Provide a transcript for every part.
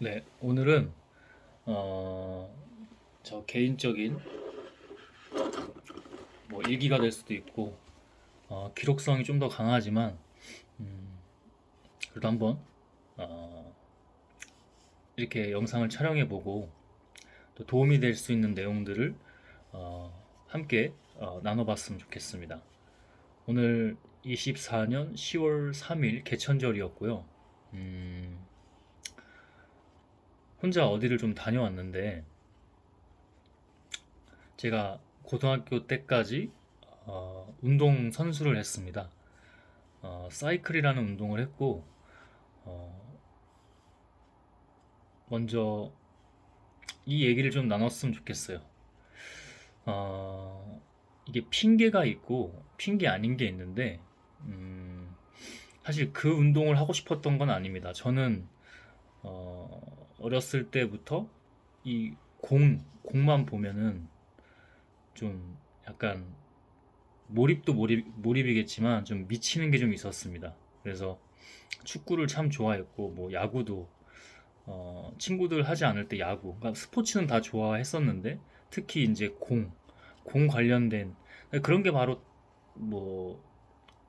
네, 오늘은 어, 저 개인적인 뭐 일기가 될 수도 있고 기록성이 좀 더 강하지만 음, 그래도 한번 어, 이렇게 영상을 촬영해보고 또 도움이 될 수 있는 내용들을 함께 나눠봤으면 좋겠습니다. 오늘 24년 10월 3일 개천절이었고요. 음, 혼자 어디를 좀 다녀왔는데 제가 고등학교 때까지 운동 선수를 했습니다. 사이클이라는 운동을 했고, 어, 먼저 이 얘기를 좀 나눴으면 좋겠어요. 어, 이게 핑계가 있고, 핑계 아닌 게 있는데, 음, 사실 그 운동을 하고 싶었던 건 아닙니다. 저는, 어렸을 때부터 이 공만 보면은 좀 약간 몰입이겠지만 좀 미치는 게 좀 있었습니다. 그래서 축구를 참 좋아했고, 뭐 야구도 친구들 하지 않을 때 야구, 그러니까 스포츠는 다 좋아했었는데 특히 이제 공 관련된 그런 게 바로 뭐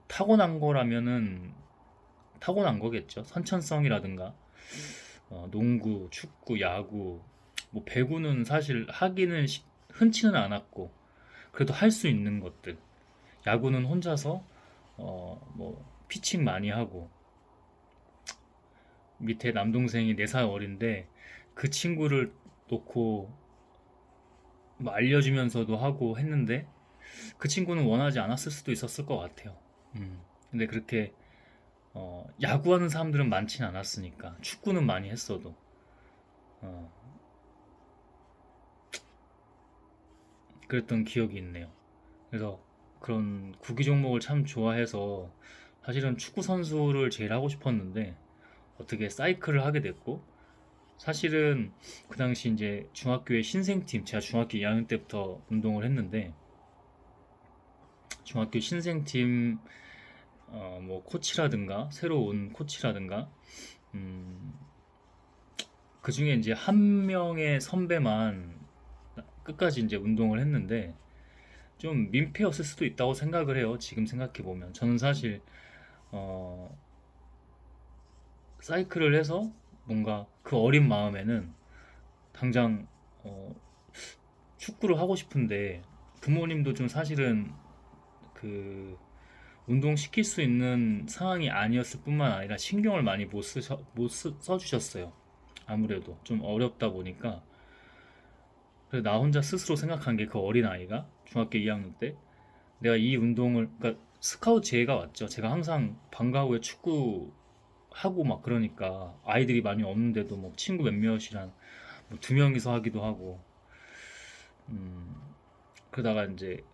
타고난 거라면은 타고난 거겠죠. 선천성이라든가 농구, 축구, 야구, 뭐 배구는 사실 하기는 흔치는 않았고 그래도 할 수 있는 것들. 야구는 혼자서 뭐 피칭 많이 하고 밑에 남동생이 4살 어린데 그 친구를 놓고 뭐 알려주면서도 하고 했는데 그 친구는 원하지 않았을 수도 있었을 것 같아요. 근데 그렇게 야구하는 사람들은 많진 않았으니까 축구는 많이 했어도 어, 그랬던 기억이 있네요. 그래서 그런 구기 종목을 참 좋아해서 사실은 축구 선수를 제일 하고 싶었는데 어떻게 사이클을 하게 됐고 사실은 그 당시 이제 중학교의 신생팀 제가 중학교 2학년 때부터 운동을 했는데 중학교 신생팀 뭐 코치라든가 새로 온 코치라든가 음, 그 중에 이제 한 명의 선배만 끝까지 이제 운동을 했는데 좀 민폐였을 수도 있다고 생각을 해요. 지금 생각해 보면 저는 사실 어, 사이클을 해서 뭔가 그 어린 마음에는 당장 어, 축구를 하고 싶은데 부모님도 좀 사실은 그 운동 시킬 수 있는 상황이 아니었을 뿐만 아니라 신경을 많이 못 써주셨어요. 아무래도 좀 어렵다 보니까 그래서 나 혼자 스스로 생각한 게 그 어린 아이가 중학교 2학년 때 내가 이 운동을 그러니까 스카우트 제의가 왔죠. 제가 항상 방과 후에 축구 하고 막 그러니까 아이들이 많이 없는데도 뭐 친구 몇몇이랑 뭐 2명이서 하기도 하고 음, 그러다가 이제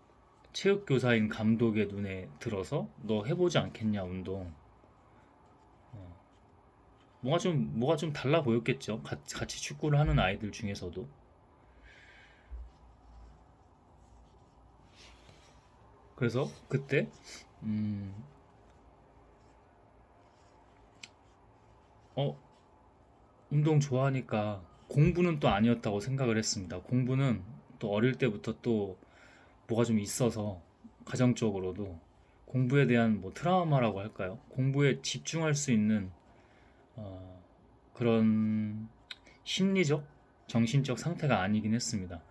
체육교사인 감독의 눈에 들어서 너 해보지 않겠냐 운동 뭐가 좀 달라 보였겠죠. 같이 축구를 하는 아이들 중에서도. 그래서 그때 음, 어 운동 좋아하니까 공부는 또 아니었다고 생각을 했습니다. 공부는 또 어릴 때부터 또 뭐가 좀 있어서 가정적으로도 공부에 대한 뭐 트라우마라고 할까요? 공부에 집중할 수 있는 어, 그런 심리적, 정신적 상태가 아니긴 했습니다.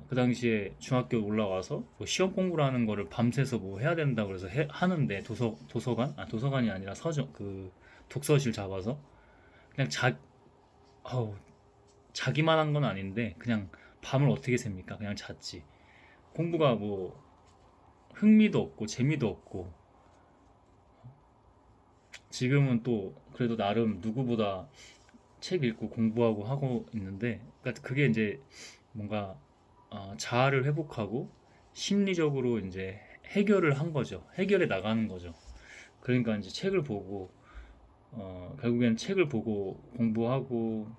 그 당시에 중학교 올라와서 뭐 시험 공부라는 거를 밤새서 뭐 해야 된다 그래서 하는데 도서관? 아, 도서관이 아니라 서점, 그 독서실 잡아서 그냥 어우, 자기만 한 건 아닌데 그냥 밤을 어떻게 셉니까? 그냥 잤지. 공부가 뭐 흥미도 없고 재미도 없고 지금은 또 그래도 나름 누구보다 책 읽고 공부하고 하고 있는데 그러니까 그게 이제 뭔가 자아를 회복하고 심리적으로 이제 해결을 한 거죠. 해결해 나가는 거죠. 그러니까 이제 책을 보고 결국엔 책을 보고 공부하고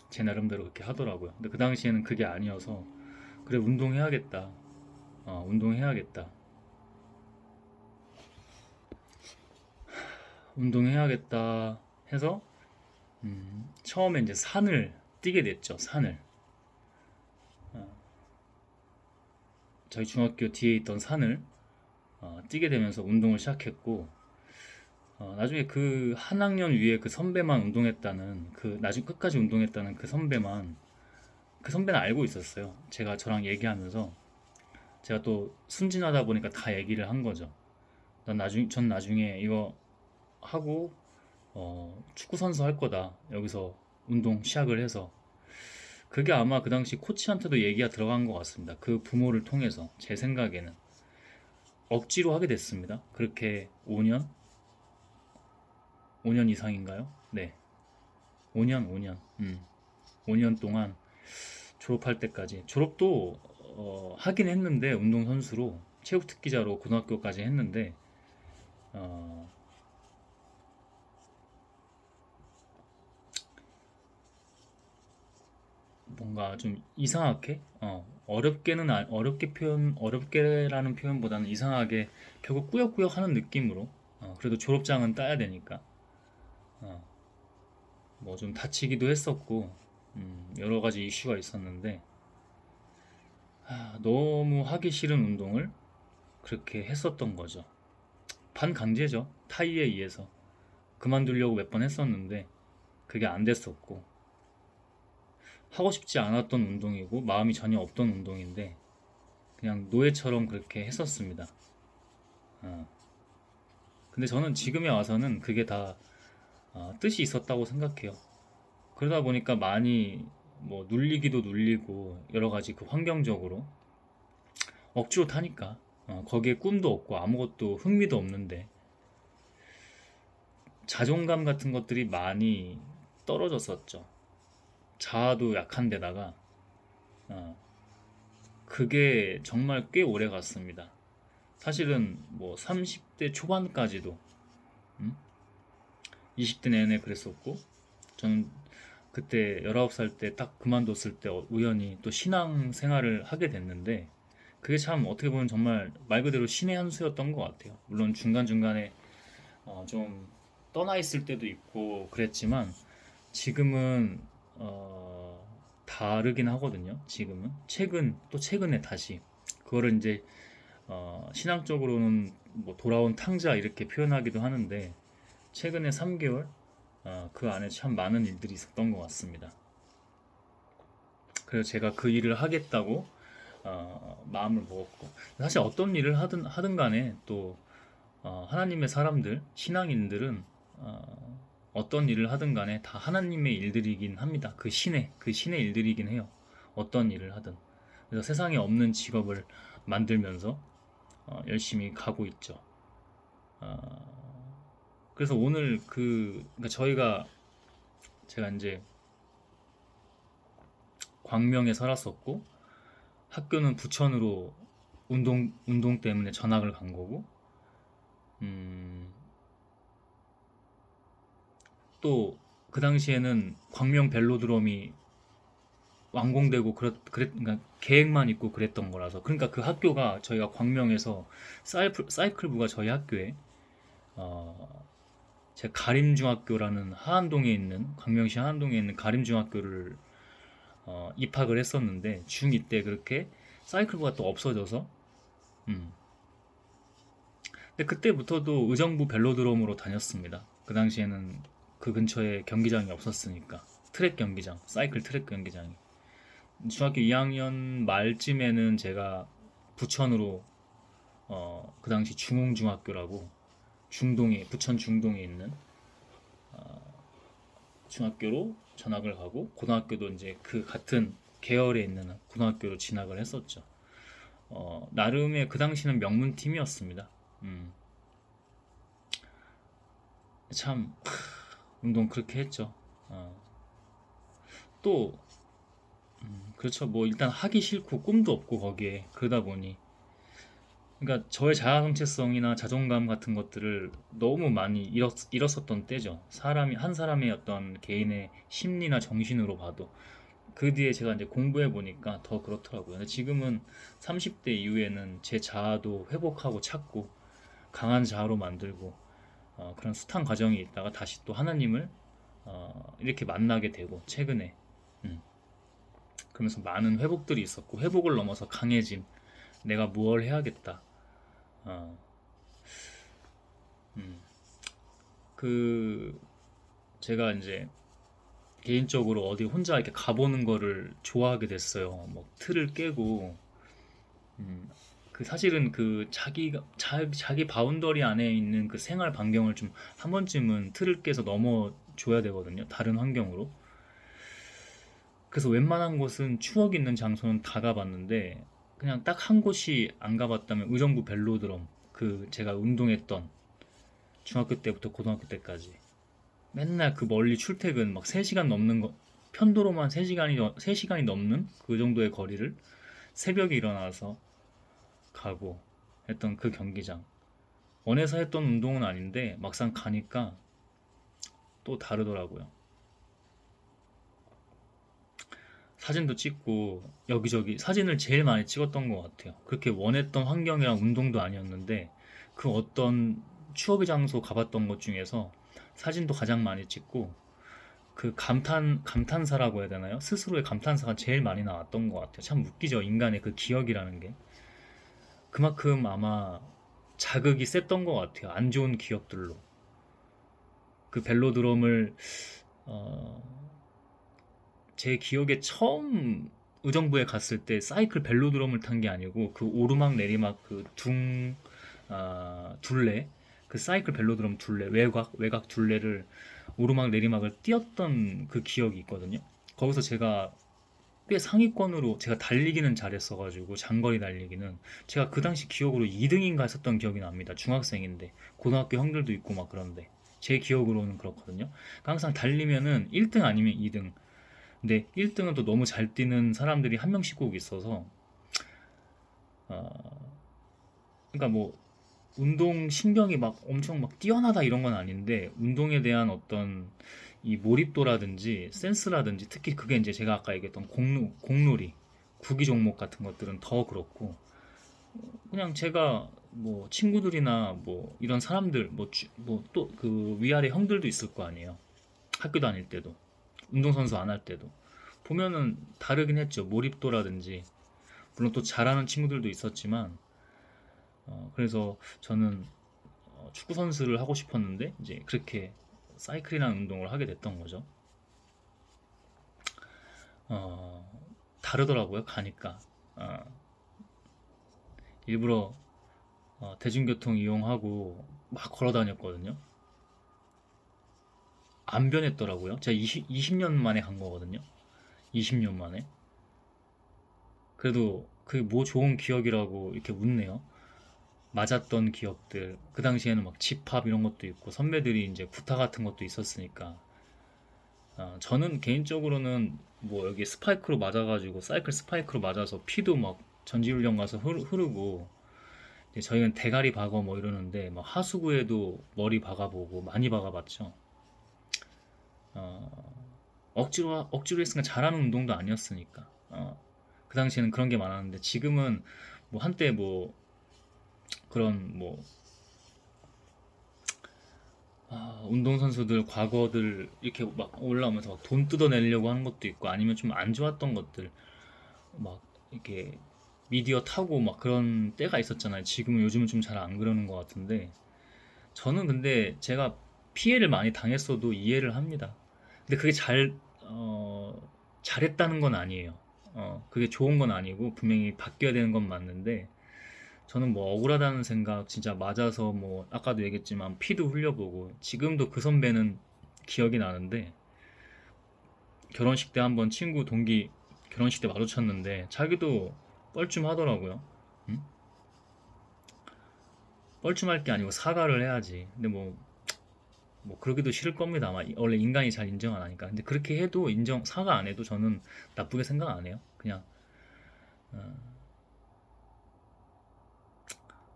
제 나름대로 그렇게 하더라고요. 근데 그 당시에는 그게 아니어서 그래 운동해야겠다. 운동해야겠다. 운동해야겠다 해서 처음에 이제 산을 뛰게 됐죠. 산을. 어, 저희 중학교 뒤에 있던 산을 뛰게 되면서 운동을 시작했고, 나중에 그 한 학년 위에 그 선배만 운동했다는, 그 나중 끝까지 운동했다는 그 선배는 알고 있었어요. 제가 저랑 얘기하면서 제가 또 순진하다 보니까 다 얘기를 한 거죠. 전 나중에 이거 하고 축구 선수 할 거다. 여기서 운동 시작을 해서. 그게 아마 그 당시 코치한테도 얘기가 들어간 것 같습니다. 그 부모를 통해서 제 생각에는 억지로 하게 됐습니다. 그렇게 5년 이상인가요? 네, 5년. 5년 동안 졸업할 때까지. 졸업도 하긴 했는데 운동선수로 체육특기자로 고등학교까지 했는데 어, 뭔가 좀 이상하게 어렵게라는 표현보다는 이상하게 결국 꾸역꾸역 하는 느낌으로 그래도 졸업장은 따야 되니까 어, 뭐 좀 다치기도 했었고 여러 가지 이슈가 있었는데 너무 하기 싫은 운동을 그렇게 했었던 거죠. 반강제죠. 타이에 의해서 그만두려고 몇 번 했었는데 그게 안 됐었고 하고 싶지 않았던 운동이고 마음이 전혀 없던 운동인데 그냥 노예처럼 그렇게 했었습니다. 어. 근데 저는 지금에 와서는 그게 다 뜻이 있었다고 생각해요. 그러다 보니까 많이 뭐 눌리기도 눌리고 여러 가지 그 환경적으로 억지로 타니까 거기에 꿈도 없고 아무것도 흥미도 없는데 자존감 같은 것들이 많이 떨어졌었죠. 자아도 약한 데다가 어, 그게 정말 꽤 오래 갔습니다. 사실은 뭐 30대 초반까지도 20대 내내 그랬었고 저는 그때 19살 때 딱 그만뒀을 때 우연히 또 신앙 생활을 하게 됐는데 그게 참 어떻게 보면 정말 말 그대로 신의 한 수였던 것 같아요. 물론 중간중간에 좀 떠나 있을 때도 있고 그랬지만 지금은 다르긴 하거든요. 지금은 최근에 다시 그거를 이제 신앙적으로는 뭐 돌아온 탕자 이렇게 표현하기도 하는데 최근에 3개월 그 안에 참 많은 일들이 있었던 것 같습니다. 그래서 제가 그 일을 하겠다고 마음을 먹었고 사실 어떤 일을 하든 간에 또 하나님의 사람들 신앙인들은 어떤 일을 하든 간에 다 하나님의 일들이긴 합니다. 그 신의 일들이긴 해요. 어떤 일을 하든. 그래서 세상에 없는 직업을 만들면서 열심히 가고 있죠. 그래서 오늘 그러니까 제가 이제 광명에 살았었고 학교는 부천으로 운동 때문에 전학을 간 거고 음, 또 그 당시에는 광명 벨로드롬이 완공되고 그러니까 계획만 있고 그랬던 거라서 그러니까 그 학교가 저희가 광명에서 사이클부가 저희 학교에 어, 제 가림중학교라는 광명시 하안동에 있는 가림중학교를 입학을 했었는데 중2 때 그렇게 사이클부가 또 없어져서 음. 근데 그때부터도 의정부 벨로드롬으로 다녔습니다. 그 당시에는 그 근처에 경기장이 없었으니까 사이클 트랙 경기장이 중학교 2학년 말쯤에는 제가 부천으로 그 당시 중흥중학교라고 부천 중동에 있는 중학교로 전학을 가고 고등학교도 이제 그 같은 계열에 있는 고등학교로 진학을 했었죠. 나름의 그 당시는 명문팀이었습니다. 참 운동 그렇게 했죠. 또 그렇죠. 뭐 일단 하기 싫고 꿈도 없고 거기에 그러다 보니 그러니까 저의 자아 정체성이나 자존감 같은 것들을 너무 많이 잃었었던 때죠. 한 사람의 어떤 개인의 심리나 정신으로 봐도 그 뒤에 제가 이제 공부해 보니까 더 그렇더라고요. 근데 지금은 30대 이후에는 제 자아도 회복하고 찾고 강한 자아로 만들고 그런 숱한 과정이 있다가 다시 또 하나님을 이렇게 만나게 되고 최근에 음, 그러면서 많은 회복들이 있었고 회복을 넘어서 강해짐 내가 무엇을 해야겠다 어, 음, 그 제가 이제 개인적으로 어디 혼자 이렇게 가보는 거를 좋아하게 됐어요. 뭐 틀을 깨고 음, 그 사실은 그 자기 바운더리 안에 있는 그 생활 반경을 좀 한 번쯤은 틀을 깨서 넘어 줘야 되거든요. 다른 환경으로. 그래서 웬만한 곳은 추억 있는 장소는 다 가봤는데 그냥 딱 한 곳이 안 가봤다면 의정부 벨로드럼 그 제가 운동했던 중학교 때부터 고등학교 때까지 맨날 그 멀리 출퇴근 막 3시간 넘는 거 편도로만 3시간이 넘는 그 정도의 거리를 새벽에 일어나서 가고 했던 그 경기장 원해서 했던 운동은 아닌데 막상 가니까 또 다르더라고요. 사진도 찍고 여기저기 사진을 제일 많이 찍었던 것 같아요. 그렇게 원했던 환경이랑 운동도 아니었는데 그 어떤 추억의 장소 가봤던 것 중에서 사진도 가장 많이 찍고 그 감탄사라고 해야 되나요? 스스로의 감탄사가 제일 많이 나왔던 것 같아요. 참 웃기죠. 인간의 그 기억이라는 게. 그만큼 아마 자극이 셌던 것 같아요. 안 좋은 기억들로. 그 벨로드럼을 어, 제 기억에 처음 의정부에 갔을 때 사이클 벨로드럼을 탄 게 아니고 그 오르막 내리막 둘레 그 사이클 벨로드럼 둘레 외곽 둘레를 오르막 내리막을 뛰었던 그 기억이 있거든요. 거기서 제가 꽤 상위권으로 제가 달리기는 잘했어가지고 장거리 달리기는 제가 그 당시 기억으로 2등인가 했었던 기억이 납니다. 중학생인데 고등학교 형들도 있고 막 그런데 제 기억으로는 그렇거든요. 그러니까 항상 달리면은 1등 아니면 2등. 근데 1등은 또 너무 잘 뛰는 사람들이 한 명씩 꼭 있어서 어, 그러니까 뭐 운동 신경이 막 엄청 막 뛰어나다 이런 건 아닌데 운동에 대한 어떤 이 몰입도라든지 센스라든지 특히 그게 이제 제가 아까 얘기했던 공놀이 구기 종목 같은 것들은 더 그렇고 그냥 제가 뭐 친구들이나 뭐 이런 사람들 뭐 또 그 위아래 형들도 있을 거 아니에요. 학교 다닐 때도 운동선수 안 할 때도 보면은 다르긴 했죠. 몰입도라든지 물론 또 잘하는 친구들도 있었지만 그래서 저는 축구 선수를 하고 싶었는데 이제 그렇게 사이클이라는 운동을 하게 됐던 거죠. 어, 다르더라고요. 가니까 어, 일부러 대중교통 이용하고 막 걸어 다녔거든요. 안 변했더라고요. 제가 20년 만에 간 거거든요. 20년 만에. 그래도 그게 뭐 좋은 기억이라고 이렇게 웃네요. 맞았던 기억들. 그 당시에는 막 집합 이런 것도 있고 선배들이 이제 구타 같은 것도 있었으니까. 저는 개인적으로는 뭐 여기 스파이크로 맞아가지고 사이클 스파이크로 맞아서 피도 막 전지훈련 가서 흐르고 이제 저희는 대가리 박어 뭐 이러는데 막 하수구에도 머리 박아보고 많이 박아봤죠. 어, 억지로 했으니까 잘하는 운동도 아니었으니까. 그 당시에는 그런 게 많았는데 지금은 뭐 한때 뭐 그런 뭐 운동선수들 과거들 이렇게 막 올라오면서 막 돈 뜯어내려고 하는 것도 있고 아니면 좀 안 좋았던 것들 막 이렇게 미디어 타고 막 그런 때가 있었잖아요. 지금은 요즘은 좀 잘 안 그러는 것 같은데 저는 근데 제가 피해를 많이 당했어도 이해를 합니다. 근데 그게 잘했다는 건 아니에요. 그게 좋은 건 아니고 분명히 바뀌어야 되는 건 맞는데 저는 뭐 억울하다는 생각 진짜 맞아서 뭐 아까도 얘기했지만 피도 흘려보고 지금도 그 선배는 기억이 나는데 결혼식 때 한번 친구 동기 결혼식 때 마주쳤는데 자기도 뻘쭘하더라고요. 응? 뻘쭘할 게 아니고 사과를 해야지. 근데 뭐 그러기도 싫을 겁니다. 아마 원래 인간이 잘 인정 안 하니까. 근데 그렇게 해도 사과 안 해도 저는 나쁘게 생각 안 해요. 그냥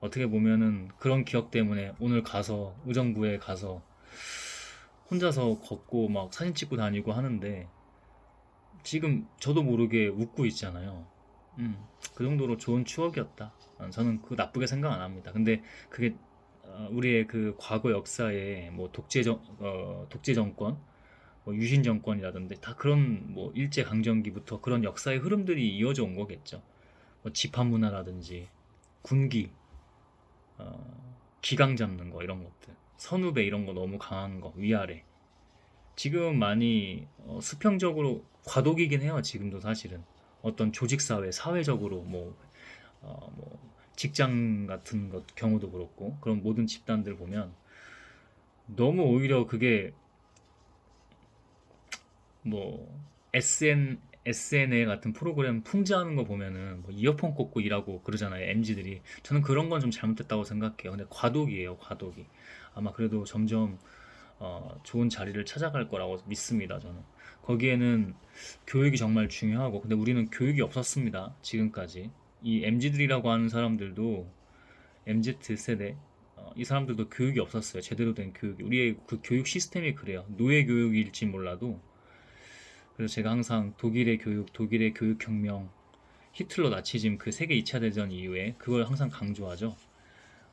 어떻게 보면은 그런 기억 때문에 오늘 가서 의정부에 가서 혼자서 걷고 막 사진 찍고 다니고 하는데 지금 저도 모르게 웃고 있잖아요. 그 정도로 좋은 추억이었다. 저는 그 나쁘게 생각 안 합니다. 근데 그게 우리의 그 과거 역사에 뭐 독재 정권 뭐 유신 정권이라든지 다 그런 뭐 일제 강점기부터 그런 역사의 흐름들이 이어져 온 거겠죠. 뭐 집합 문화라든지 군기, 기강 잡는 거 이런 것들, 선후배 이런 거 너무 강한 거 위아래. 지금 많이 수평적으로 과도기긴 해요. 지금도 사실은 어떤 조직 사회, 사회적으로 뭐 직장 같은 것 경우도 그렇고 그런 모든 집단들 보면 너무 오히려 그게 뭐 SNL 같은 프로그램 풍자하는 거 보면은 뭐 이어폰 꽂고 일하고 그러잖아요. MZ들이. 저는 그런 건 좀 잘못됐다고 생각해요. 근데 과도기예요, 과도기. 아마 그래도 점점 좋은 자리를 찾아갈 거라고 믿습니다, 저는. 거기에는 교육이 정말 중요하고, 근데 우리는 교육이 없었습니다, 지금까지. 이 MZ들이라고 하는 사람들도, MZ 세대, 이 사람들도 교육이 없었어요. 제대로 된 교육이. 우리의 그 교육 시스템이 그래요. 노예 교육일지 몰라도. 그래서 제가 항상 독일의 교육, 독일의 교육혁명, 히틀러 나치즘 그 세계 2차 대전 이후에 그걸 항상 강조하죠.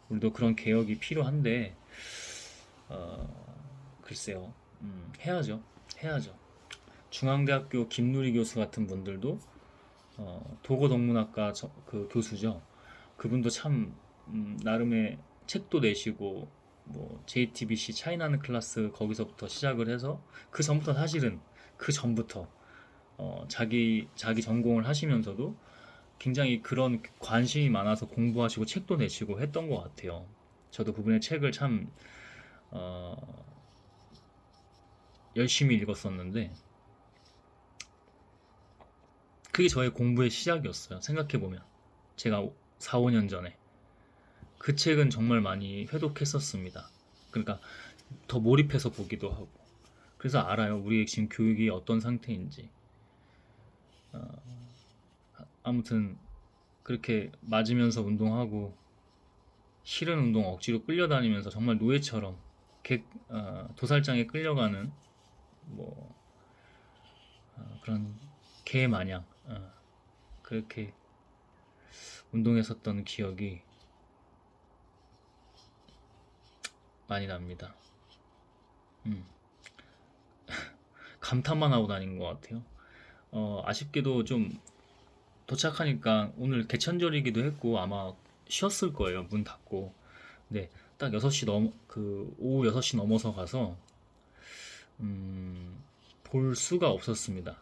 우리도 그런 개혁이 필요한데, 글쎄요. 해야죠. 해야죠. 중앙대학교 김누리 교수 같은 분들도 도고동문학과 그 교수죠. 그분도 참 나름의 책도 내시고 뭐 JTBC 차이나는 클래스 거기서부터 시작을 해서 그 전부터 사실은 그 전부터 자기 전공을 하시면서도 굉장히 그런 관심이 많아서 공부하시고 책도 내시고 했던 것 같아요. 저도 그분의 책을 참 어, 열심히 읽었었는데 그게 저의 공부의 시작이었어요. 생각해보면 제가 4, 5년 전에 그 책은 정말 많이 회독했었습니다. 그러니까 더 몰입해서 보기도 하고 그래서 알아요. 우리의 지금 교육이 어떤 상태인지. 아무튼 그렇게 맞으면서 운동하고 싫은 운동 억지로 끌려다니면서 정말 노예처럼 도살장에 끌려가는 뭐 그런 개 마냥 그렇게 운동했었던 기억이 많이 납니다. 음, 감탄만 하고 다닌 것 같아요. 아쉽게도 좀 도착하니까 오늘 개천절이기도 했고 아마 쉬었을 거예요. 문 닫고. 네, 딱 6시 오후 6시 넘어서 가서 볼 수가 없었습니다.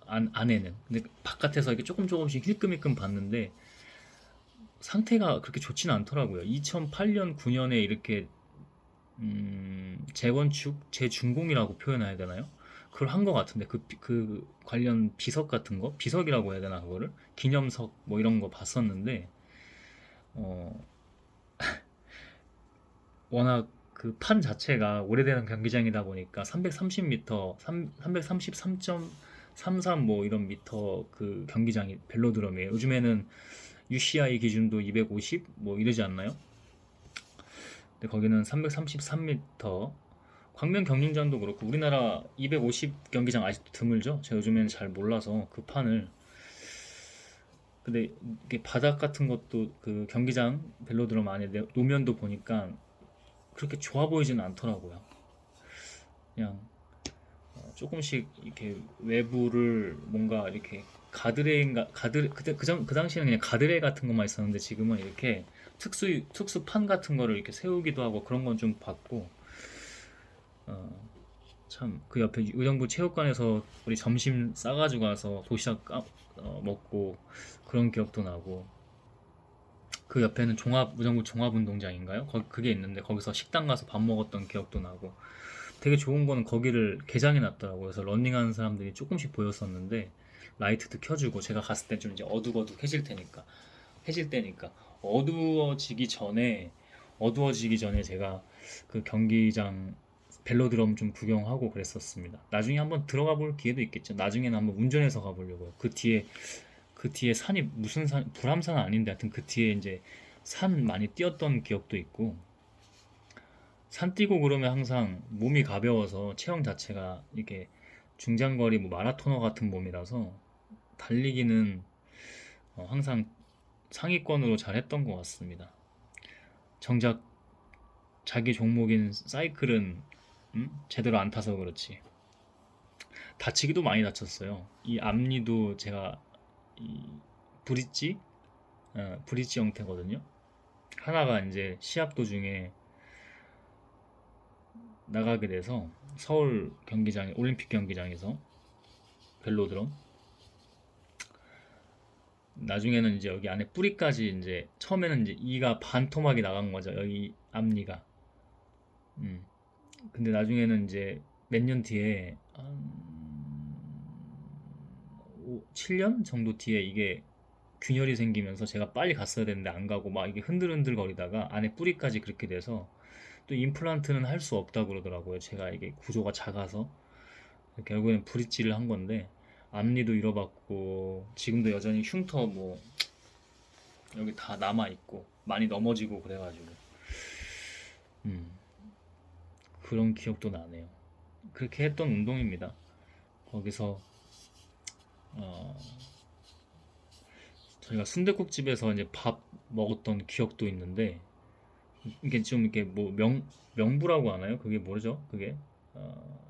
안에는. 근데 바깥에서 이렇게 조금 조금씩 힐끔힐끔 봤는데 상태가 그렇게 좋지는 않더라고요. 2008년, 9년에 이렇게 재건축, 재준공이라고 표현해야 되나요? 그걸 한 것 같은데 그 관련 비석 같은 거, 비석이라고 해야 되나 그거를 기념석 뭐 이런 거 봤었는데 어, 워낙 그 판 자체가 오래되는 경기장이다 보니까 330m, 333.33 뭐 이런 미터 그 경기장이 벨로드럼이에요. 요즘에는 UCI 기준도 250 뭐 이러지 않나요? 근데 거기는 333m. 광명 경륜장도 그렇고 우리나라 250 경기장 아직도 드물죠? 제가 요즘에는 잘 몰라서 그 판을. 근데 이게 바닥 같은 것도 그 경기장 벨로드럼 안에 노면도 보니까 그렇게 좋아 보이지는 않더라고요. 그냥 조금씩 이렇게 외부를 뭔가 이렇게 가드레인가 그 당시에는 그냥 가드레 같은 것만 있었는데 지금은 이렇게 특수판 같은 거를 이렇게 세우기도 하고 그런 건 좀 봤고 참 그 옆에 의정부 체육관에서 우리 점심 싸가지고 가서 도시락 먹고 그런 기억도 나고 그 옆에는 의정부 종합운동장인가요? 그게 있는데 거기서 식당 가서 밥 먹었던 기억도 나고 되게 좋은 거는 거기를 개장해 놨더라고요. 그래서 러닝하는 사람들이 조금씩 보였었는데 라이트도 켜주고 제가 갔을 땐 좀 이제 해질 때니까 어두워지기 전에 제가 그 경기장 벨로드럼 좀 구경하고 그랬었습니다. 나중에 한번 들어가 볼 기회도 있겠죠. 나중에는 한번 운전해서 가보려고요. 그 뒤에 산이 무슨 불암산은 아닌데 하여튼 그 뒤에 이제 산 많이 뛰었던 기억도 있고 산 뛰고 그러면 항상 몸이 가벼워서 체형 자체가 이게 중장거리 뭐 마라토너 같은 몸이라서 달리기는 항상 상위권으로 잘 했던 것 같습니다. 정작 자기 종목인 사이클은 제대로 안 타서 그렇지. 다치기도 많이 다쳤어요. 이 앞니도 제가 이 브릿지, 브릿지 형태거든요. 하나가 이제 시합 도중에 나가게 돼서 서울 경기장에 올림픽 경기장에서 벨로드럼 나중에는 이제 여기 안에 뿌리까지 이제 처음에는 이제 이가 반토막이 나간 거죠. 여기 앞니가. 음. 근데 나중에는 이제 몇 년 뒤에 한 7년 정도 뒤에 이게 균열이 생기면서 제가 빨리 갔어야 되는데 안 가고 막 이게 흔들흔들 거리다가 안에 뿌리까지 그렇게 돼서 또 임플란트는 할 수 없다고 그러더라고요. 제가 이게 구조가 작아서 결국에는 브릿지를 한 건데 앞니도 잃어봤고 지금도 여전히 흉터 뭐 여기 다 남아 있고 많이 넘어지고 그래가지고 음, 그런 기억도 나네요. 그렇게 했던 운동입니다. 거기서 어, 저희가 순댓국집에서 이제 밥 먹었던 기억도 있는데 이게 좀 이렇게 뭐 명부라고 하나요? 그게 뭐죠? 그게 어,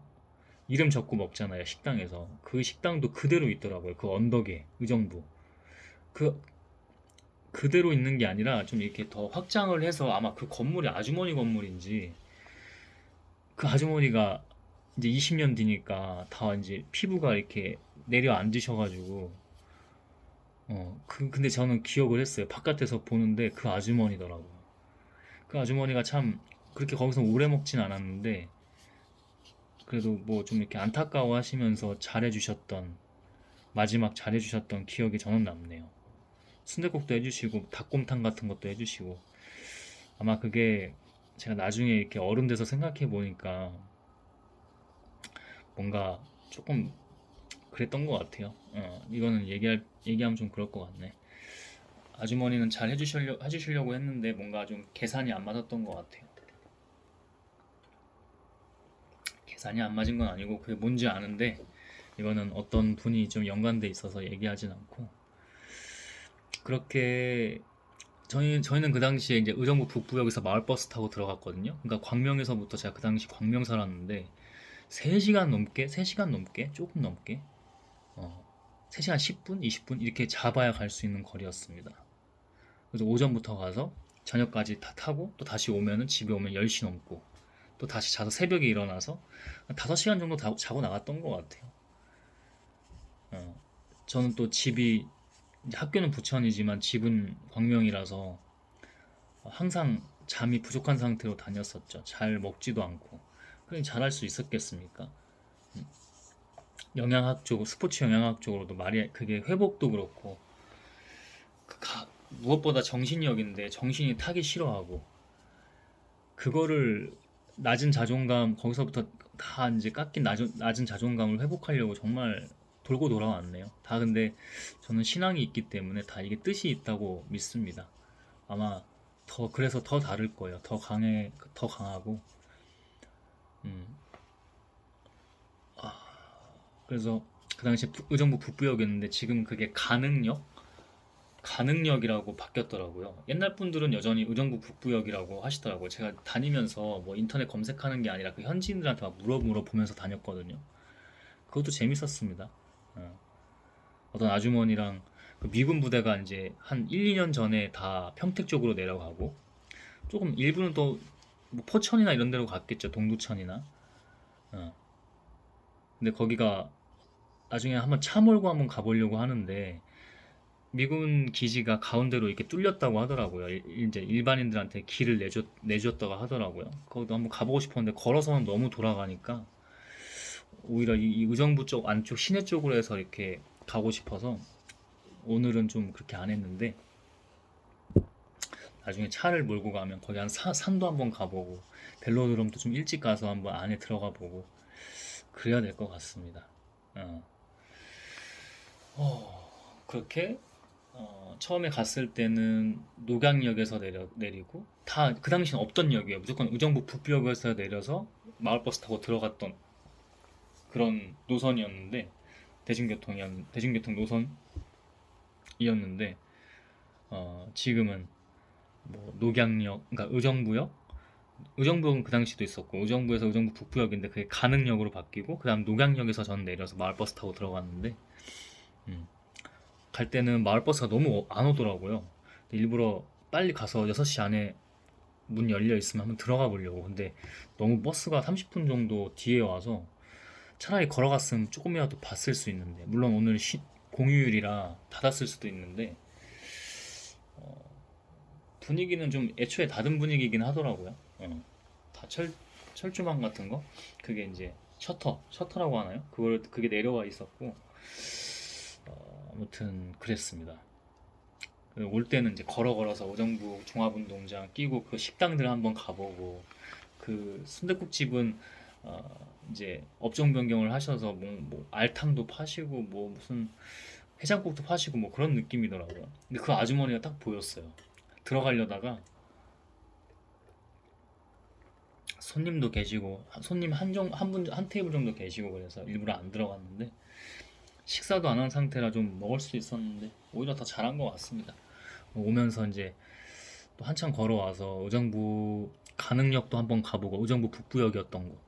이름 적고 먹잖아요 식당에서. 그 식당도 그대로 있더라고요. 그 언덕에 의정부 그 그대로 있는 게 아니라 좀 이렇게 더 확장을 해서 아마 그 건물이 아주머니 건물인지 그 아주머니가 이제 20년 뒤니까 다 이제 피부가 이렇게 내려앉으셔가지고 근데 저는 기억을 했어요. 바깥에서 보는데 그 아주머니더라고요. 그 아주머니가 참 그렇게 거기서 오래 먹진 않았는데 그래도 뭐 좀 이렇게 안타까워 하시면서 잘해주셨던 마지막 잘해주셨던 기억이 저는 남네요. 순댓국도 해주시고 닭곰탕 같은 것도 해주시고 아마 그게 제가 나중에 이렇게 어른 돼서 생각해 보니까 뭔가 조금 그랬던 것 같아요. 이거는 얘기하면 좀 그럴 것 같네. 아주머니는 잘 해주시려고 했는데 뭔가 좀 계산이 안 맞았던 것 같아요. 계산이 안 맞은 건 아니고 그게 뭔지 아는데 이거는 어떤 분이 좀 연관돼 있어서 얘기하진 않고 그렇게 저희는 그 당시에 이제 의정부 북부역에서 마을버스 타고 들어갔거든요. 그러니까 광명에서부터 제가 그 당시 광명 살았는데 3시간 넘게, 3시간 넘게, 조금 넘게, 어, 3시간 10분, 20분 이렇게 잡아야 갈 수 있는 거리였습니다. 그래서 오전부터 가서 저녁까지 다 타고 또 다시 오면은 집에 오면 10시 넘고 또 다시 자서 새벽에 일어나서 5시간 정도 자고 나갔던 것 같아요. 어, 저는 또 집이 학교는 부천이지만 집은 광명이라서 항상 잠이 부족한 상태로 다녔었죠. 잘 먹지도 않고. 그냥 잘할 수 있었겠습니까? 영양학 쪽, 스포츠 영양학 쪽으로도 말이 그게 회복도 그렇고 무엇보다 정신력인데 정신이 타기 싫어하고 그거를 낮은 자존감 거기서부터 다 이제 깎인 낮은 자존감을 회복하려고 정말 돌고 돌아왔네요. 다 근데 저는 신앙이 있기 때문에 다 이게 뜻이 있다고 믿습니다. 아마 그래서 더 다를 거예요. 더 강하고 음, 그래서 그 당시에 의정부 북부역이었는데 지금 그게 가능역이라고 바뀌었더라고요. 옛날 분들은 여전히 의정부 북부역이라고 하시더라고요. 제가 다니면서 뭐 인터넷 검색하는 게 아니라 그 현지인들한테 막 물어보면서 다녔거든요. 그것도 재밌었습니다. 어. 어떤 아주머니랑 그 미군 부대가 이제 한 1, 2년 전에 다 평택 쪽으로 내려가고 조금 일부는 또뭐 포천이나 이런 데로 갔겠죠. 동두천이나. 어. 근데 거기가 나중에 한번 차 몰고 한번 가보려고 하는데 미군 기지가 가운데로 이렇게 뚫렸다고 하더라고요. 이제 일반인들한테 길을 내줬다고 하더라고요. 거기도 한번 가보고 싶었는데 걸어서는 너무 돌아가니까 오히려 이 의정부 쪽 안쪽 시내 쪽으로 해서 이렇게 가고 싶어서 오늘은 좀 그렇게 안 했는데 나중에 차를 몰고 가면 거기 산도 한번 가보고 벨로드럼도 좀 일찍 가서 한번 안에 들어가 보고 그래야 될 것 같습니다. 어. 그렇게 처음에 갔을 때는 녹양역에서 내리고 다 그 당시는 없던 역이에요. 무조건 의정부 북부역에서 내려서 마을버스 타고 들어갔던 그런 노선이었는데 대중교통 노선이었는데 지금은 뭐 녹양역, 그러니까 의정부역, 의정부역은 그 당시도 있었고 의정부에서 의정부 북부역인데 그게 간흥역으로 바뀌고 그다음 녹양역에서 저는 내려서 마을버스 타고 들어갔는데 음, 갈 때는 마을버스가 너무 안 오더라고요. 일부러 빨리 가서 6시 안에 문 열려 있으면 한번 들어가 보려고. 근데 너무 버스가 30분 정도 뒤에 와서 차라리 걸어갔으면 조금이라도 봤을 수 있는데 물론 오늘 공휴일이라 닫았을 수도 있는데 분위기는 좀 애초에 닫은 분위기긴 하더라고요. 다 철조망 같은 거 그게 이제 셔터라고 하나요? 그게 내려와 있었고 아무튼 그랬습니다. 올 때는 이제 걸어서 오정부 종합운동장 끼고 그 식당들 한번 가보고 그 순댓국집은 이제 업종 변경을 하셔서 뭐 알탕도 파시고 뭐 무슨 해장국도 파시고 뭐 그런 느낌이더라고요. 근데 그 아주머니가 딱 보였어요. 들어가려다가 손님도 계시고 손님 한 테이블 정도 계시고 그래서 일부러 안 들어갔는데 식사도 안 한 상태라 좀 먹을 수 있었는데 오히려 더 잘한 것 같습니다. 오면서 이제 또 한참 걸어와서 의정부 간흥역도 한번 가보고 의정부 북부역이었던 곳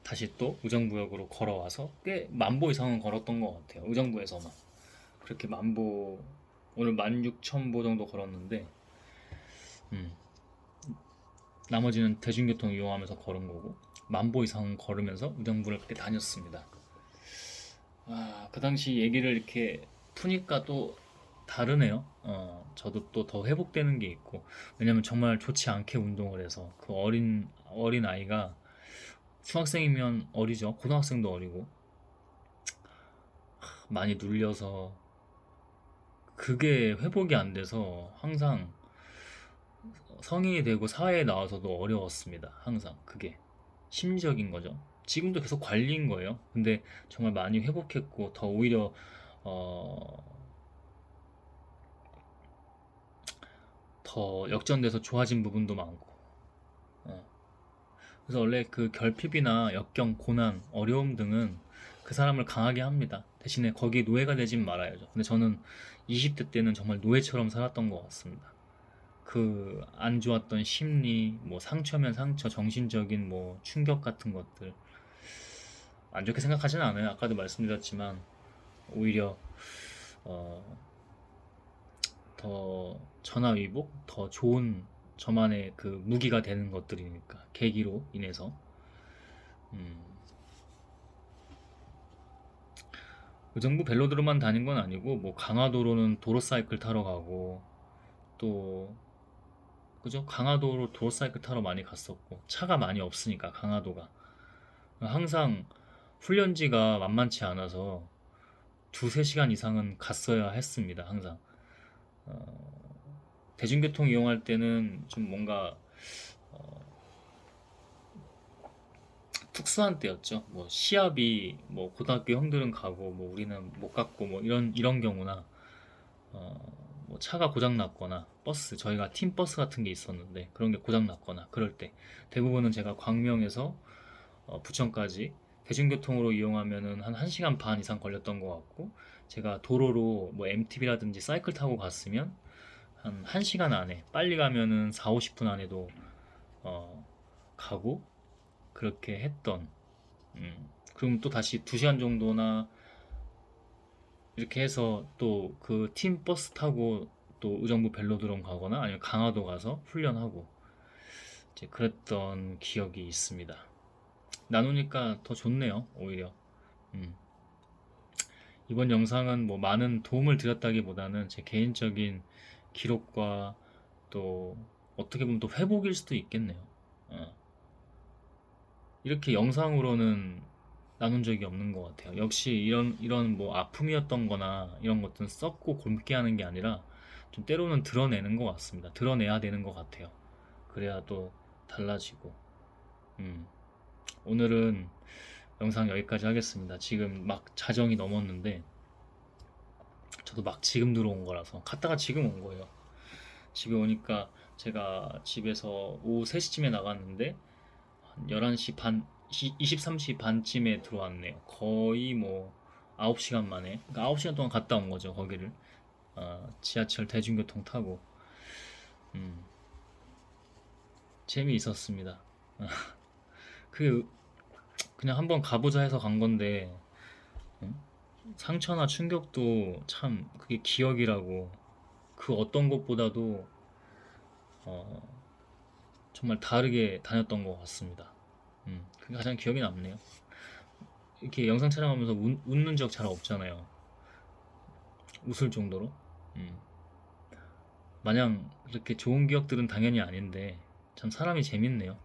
다시 또 의정부역으로 걸어와서 꽤 만보 이상은 걸었던 것 같아요. 의정부에서만 그렇게 만보 오늘 16,000보 정도 걸었는데 음, 나머지는 대중교통 이용하면서 걸은 거고 만보 이상 걸으면서 의정부를 그렇게 다녔습니다. 그 당시 얘기를 이렇게 푸니까 또 다르네요. 저도 또 더 회복되는 게 있고 왜냐면 정말 좋지 않게 운동을 해서 그 어린 아이가 중학생이면 어리죠. 고등학생도 어리고 많이 눌려서 그게 회복이 안 돼서 항상 성인이 되고 사회에 나와서도 어려웠습니다. 항상 그게 심리적인 거죠. 지금도 계속 관리인 거예요. 근데 정말 많이 회복했고 더 오히려 어, 더 역전돼서 좋아진 부분도 많고. 어. 그래서 원래 그 결핍이나 역경, 고난, 어려움 등은 그 사람을 강하게 합니다. 대신에 거기에 노예가 되진 말아야죠. 근데 저는 20대 때는 정말 노예처럼 살았던 것 같습니다. 그 안 좋았던 심리, 뭐 상처면 상처, 정신적인 뭐 충격 같은 것들 안 좋게 생각하지는 않아요. 아까도 말씀드렸지만 오히려 어, 더 전화위복, 더 좋은 저만의 그 무기가 되는 것들이니까 계기로 인해서 음, 의정부 벨로드로만 다닌 건 아니고 뭐 강화도로는 도로사이클 타러 가고 또 그죠? 강화도로 도로사이클 타러 많이 갔었고 차가 많이 없으니까 강화도가 항상 훈련지가 만만치 않아서 두세 시간 이상은 갔어야 했습니다. 항상 대중교통 이용할 때는 좀 뭔가 특수한 때였죠. 뭐 시합이 뭐 고등학교 형들은 가고 뭐 우리는 못 갔고 뭐 이런 경우나 뭐 차가 고장 났거나 버스 저희가 팀 버스 같은 게 있었는데 그런 게 고장 났거나 그럴 때 대부분은 제가 광명에서 부천까지 대중교통으로 이용하면은 한 1시간 반 이상 걸렸던 것 같고 제가 도로로 뭐 MTB라든지 사이클 타고 갔으면 한 1시간 안에 빨리 가면은 4, 50분 안에도 어, 가고 그렇게 했던 그럼 또 다시 2시간 정도나 이렇게 해서 또 그 팀 버스 타고 또 의정부 벨로드롬 가거나 아니면 강화도 가서 훈련하고 이제 그랬던 기억이 있습니다. 나누니까 더 좋네요, 오히려. 음. 이번 영상은 뭐 많은 도움을 드렸다기보다는 제 개인적인 기록과 또 어떻게 보면 또 회복일 수도 있겠네요. 어. 이렇게 영상으로는 나눈 적이 없는 것 같아요. 역시 이런 뭐 아픔이었던 거나 이런 것들은 썩고 곪게 하는 게 아니라 좀 때로는 드러내는 것 같습니다. 드러내야 되는 것 같아요. 그래야 또 달라지고. 음. 오늘은 영상 여기까지 하겠습니다. 지금 막 자정이 넘었는데 저도 막 지금 들어온 거라서 갔다가 지금 온 거예요. 집에 오니까 제가 집에서 오후 3시쯤에 나갔는데 한 11시 반, 23시 반쯤에 들어왔네요. 거의 뭐 9시간 만에. 그러니까 9시간 동안 갔다 온 거죠, 거기를. 지하철 대중교통 타고. 음, 재미있었습니다. 그 그냥 한번 가보자 해서 간 건데 응? 상처나 충격도 참 그게 기억이라고 그 어떤 것보다도 어, 정말 다르게 다녔던 것 같습니다. 그게 가장 기억에 남네요. 이렇게 영상 촬영하면서 웃는 적 잘 없잖아요. 웃을 정도로. 음. 마냥 그렇게 좋은 기억들은 당연히 아닌데 참 사람이 재밌네요.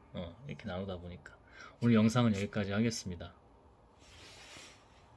이렇게 나누다 보니까. 오늘 영상은 여기까지 하겠습니다.